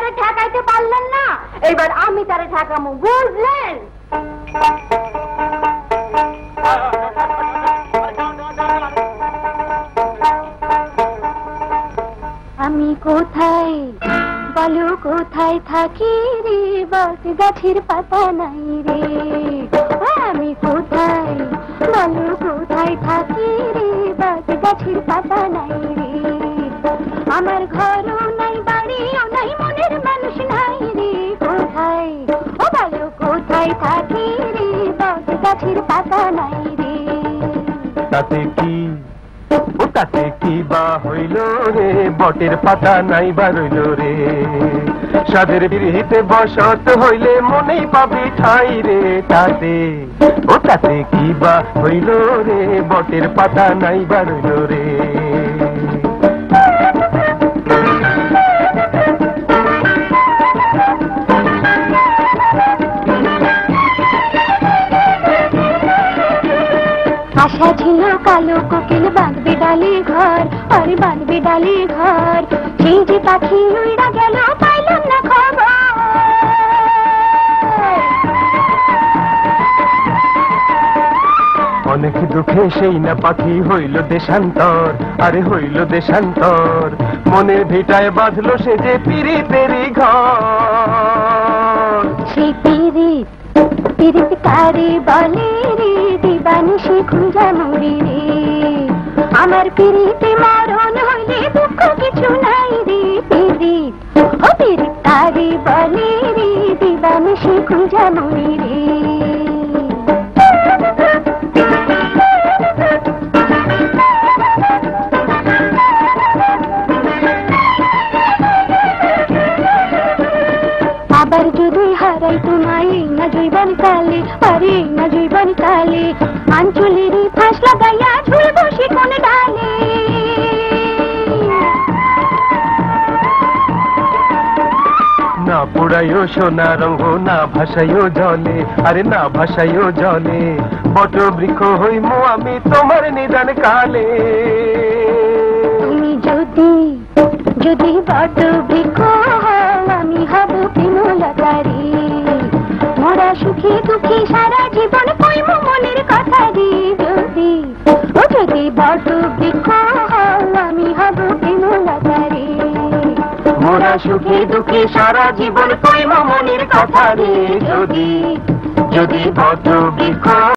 তারে ঠেকাইতে পারলেন না, এবার আমি তারে ঠেকামু, বুঝলেন? আমি কোথায় বলো, কোথায় থাকি রে, বট গাছের পাতা নাই রে। আমি কোথায় বলো, কোথায় থাকি রে, বট গাছের পাতা নাই রে। আমার ঘরও নাই, বাড়িও নাই, মনের মানুষ নাই রে। কোথায় ও বলো, কোথায় থাকি রে, বট গাছের পাতা নাই রে। তাতে কি ও তাতে কি বা হইল রে, বটের পাতা নাই বা রইল রে। সাদের বিরহিতে বসত হইলে মনেই পাবি ঠাই রে। তাতে ও তাতে কি বা হইল রে, বটের পাতা নাই বা রইল রে। আশা ছিল কালো কোকিল বাঁধবে ডালি ঘর, আরে বাঁধবে ডালি ঘর। সেই যে পাখি উড়া গেল, পাইলাম না খবর। অনেক দুঃখে সেই না পাখি হইল দেশান্তর, আরে হইল দেশান্তর। মনের ভিটায় বাঁধলো সে যে পিরিতেরই ঘর। সেই পিরিত পিরিত কারে বলে রে, দিবানিশি খুঁজা মরি রে। আমার পিরিতে মরণ হইলে দুঃখ কিছু নাই রে। পিরিত ও পিরিত কারে বলে রে, দিবানিশি খুঁজা মরি রে। আবার যদি হারাই তোমায় না জৈবন কালে, আরে না জৈবন কালে, আঞ্চলেরই ফাঁস লাগাইয়া ঝুল বসে কোন ডালে। না পোড়াইও সোনা রঙ্গ, না ভাসাইও জলে, আরে না ভাসাইও জলে। বট বৃক্ষ হইমু আমি তোমার নিদান কালে। তুমি যদি যদি বট বৃক্ষ হও, আমি হব প্রেমলতারি। মোরা সুখী দুঃখী সারা জীবন কইমু মনের কথা রে। যদি ও যদি বট বৃক্ষ হও, আমি হব প্রেমলতারি। মোরা সুখী দুঃখী সারা জীবন কইমু মনের কথা রে। যদি যদি বট বৃক্ষ